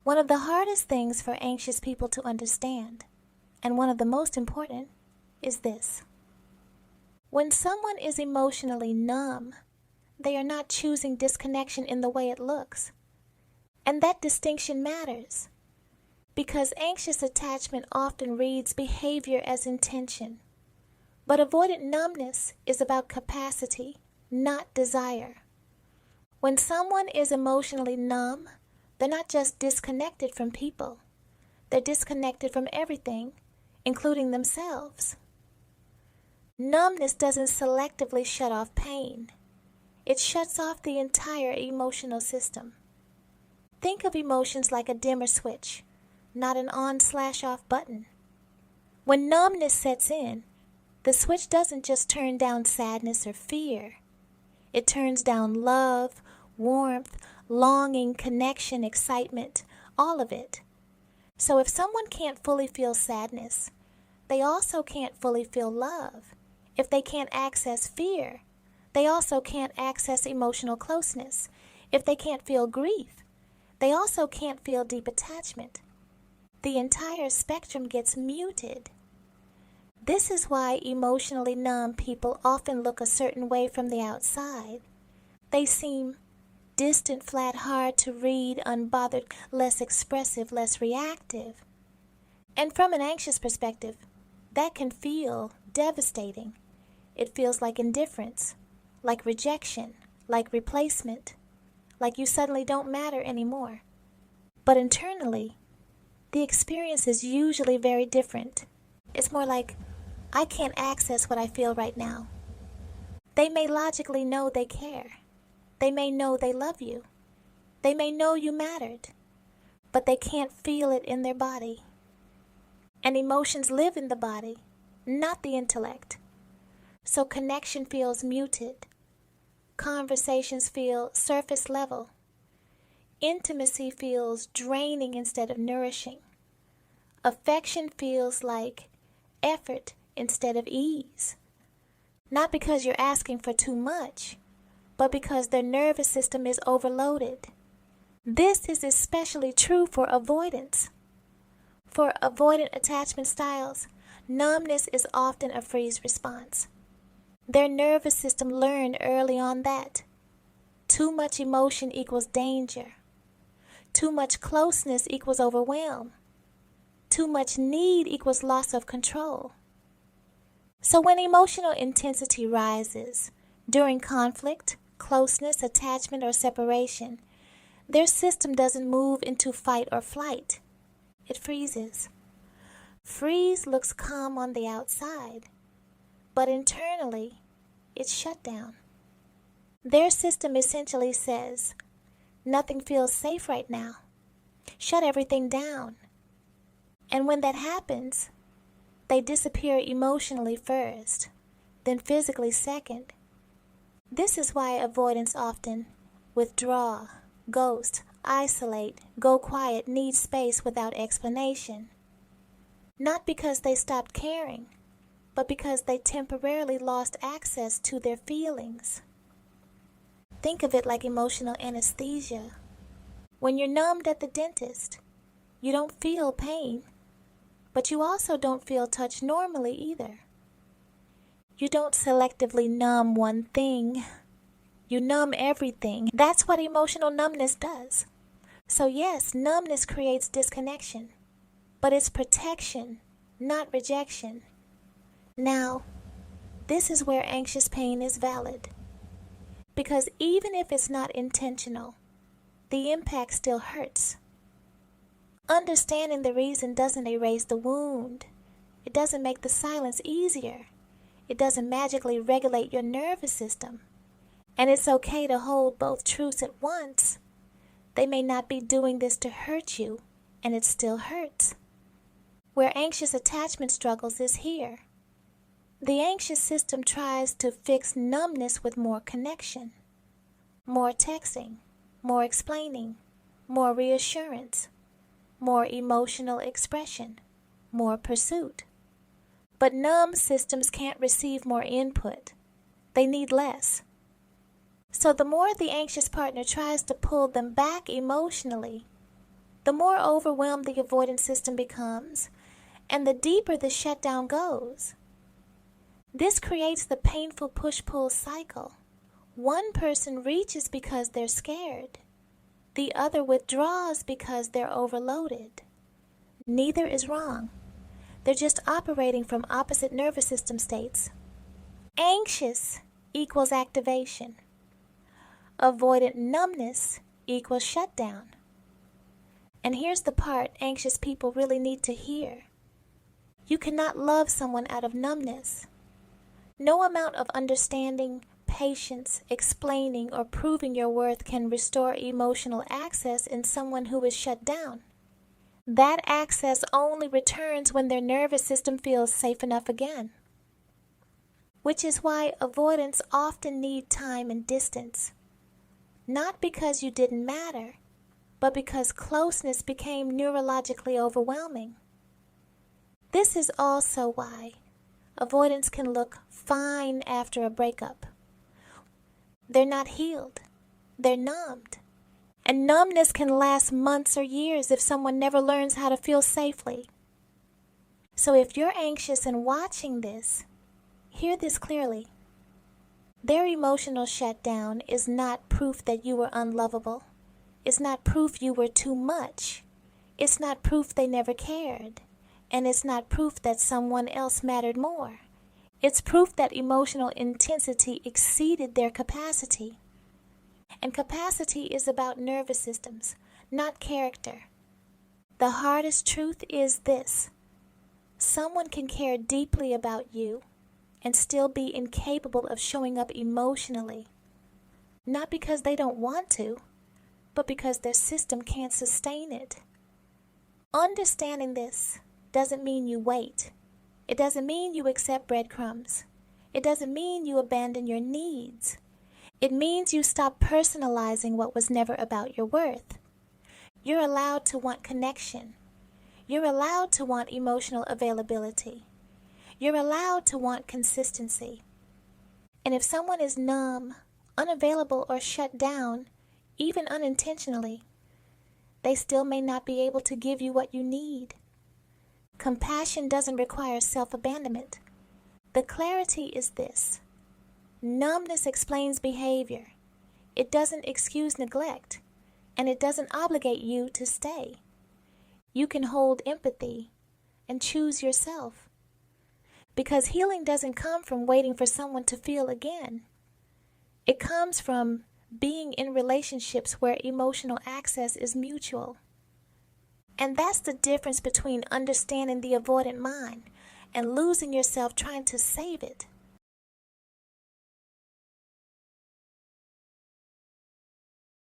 One of the hardest things for anxious people to understand, and one of the most important, is this. When someone is emotionally numb, they are not choosing disconnection in the way it looks. And that distinction matters, because anxious attachment often reads behavior as intention. But avoidant numbness is about capacity, not desire. When someone is emotionally numb, they're not just disconnected from people. They're disconnected from everything, including themselves. Numbness doesn't selectively shut off pain. It shuts off the entire emotional system. Think of emotions like a dimmer switch, not an on/off button. When numbness sets in, the switch doesn't just turn down sadness or fear. It turns down love, warmth, longing, connection, excitement, all of it. So if someone can't fully feel sadness, they also can't fully feel love. If they can't access fear, they also can't access emotional closeness. If they can't feel grief, they also can't feel deep attachment. The entire spectrum gets muted. This is why emotionally numb people often look a certain way from the outside. They seem distant, flat, hard to read, unbothered, less expressive, less reactive. And from an anxious perspective, that can feel devastating. It feels like indifference, like rejection, like replacement, like you suddenly don't matter anymore. But internally, the experience is usually very different. It's more like, I can't access what I feel right now. They may logically know they care. They may know they love you. They may know you mattered, but they can't feel it in their body. And emotions live in the body, not the intellect. So connection feels muted. Conversations feel surface level. Intimacy feels draining instead of nourishing. Affection feels like effort instead of ease. Not because you're asking for too much, but because their nervous system is overloaded. This is especially true for avoidance. For avoidant attachment styles, numbness is often a freeze response. Their nervous system learned early on that too much emotion equals danger. Too much closeness equals overwhelm. Too much need equals loss of control. So when emotional intensity rises during conflict, closeness, attachment, or separation, their system doesn't move into fight or flight. It freezes. Freeze looks calm on the outside, but internally, it's shut down. Their system essentially says, nothing feels safe right now. Shut everything down. And when that happens, they disappear emotionally first, then physically second. This is why avoidants often withdraw, ghost, isolate, go quiet, need space without explanation. Not because they stopped caring, but because they temporarily lost access to their feelings. Think of it like emotional anesthesia. When you're numbed at the dentist, you don't feel pain, but you also don't feel touch normally either. You don't selectively numb one thing. You numb everything. That's what emotional numbness does. So yes, numbness creates disconnection, but it's protection, not rejection. Now, this is where anxious pain is valid. Because even if it's not intentional, the impact still hurts. Understanding the reason doesn't erase the wound. It doesn't make the silence easier. It doesn't magically regulate your nervous system. And it's okay to hold both truths at once. They may not be doing this to hurt you, and it still hurts. Where anxious attachment struggles is here. The anxious system tries to fix numbness with more connection, more texting, more explaining, more reassurance, more emotional expression, more pursuit. But numb systems can't receive more input. They need less. So the more the anxious partner tries to pull them back emotionally, the more overwhelmed the avoidance system becomes, and the deeper the shutdown goes. This creates the painful push-pull cycle. One person reaches because they're scared. The other withdraws because they're overloaded. Neither is wrong. They're just operating from opposite nervous system states. Anxious equals activation. Avoidant numbness equals shutdown. And here's the part anxious people really need to hear. You cannot love someone out of numbness. No amount of understanding, patience, explaining, or proving your worth can restore emotional access in someone who is shut down. That access only returns when their nervous system feels safe enough again. Which is why avoidants often need time and distance. Not because you didn't matter, but because closeness became neurologically overwhelming. This is also why avoidants can look fine after a breakup. They're not healed. They're numbed. And numbness can last months or years if someone never learns how to feel safely. So if you're anxious and watching this, hear this clearly. Their emotional shutdown is not proof that you were unlovable. It's not proof you were too much. It's not proof they never cared. And it's not proof that someone else mattered more. It's proof that emotional intensity exceeded their capacity. And capacity is about nervous systems, not character. The hardest truth is this. Someone can care deeply about you and still be incapable of showing up emotionally. Not because they don't want to, but because their system can't sustain it. Understanding this doesn't mean you wait. It doesn't mean you accept breadcrumbs. It doesn't mean you abandon your needs. It means you stop personalizing what was never about your worth. You're allowed to want connection. You're allowed to want emotional availability. You're allowed to want consistency. And if someone is numb, unavailable, or shut down, even unintentionally, they still may not be able to give you what you need. Compassion doesn't require self-abandonment. The clarity is this. Numbness explains behavior. It doesn't excuse neglect, and it doesn't obligate you to stay. You can hold empathy and choose yourself. Because healing doesn't come from waiting for someone to feel again. It comes from being in relationships where emotional access is mutual. And that's the difference between understanding the avoidant mind and losing yourself trying to save it.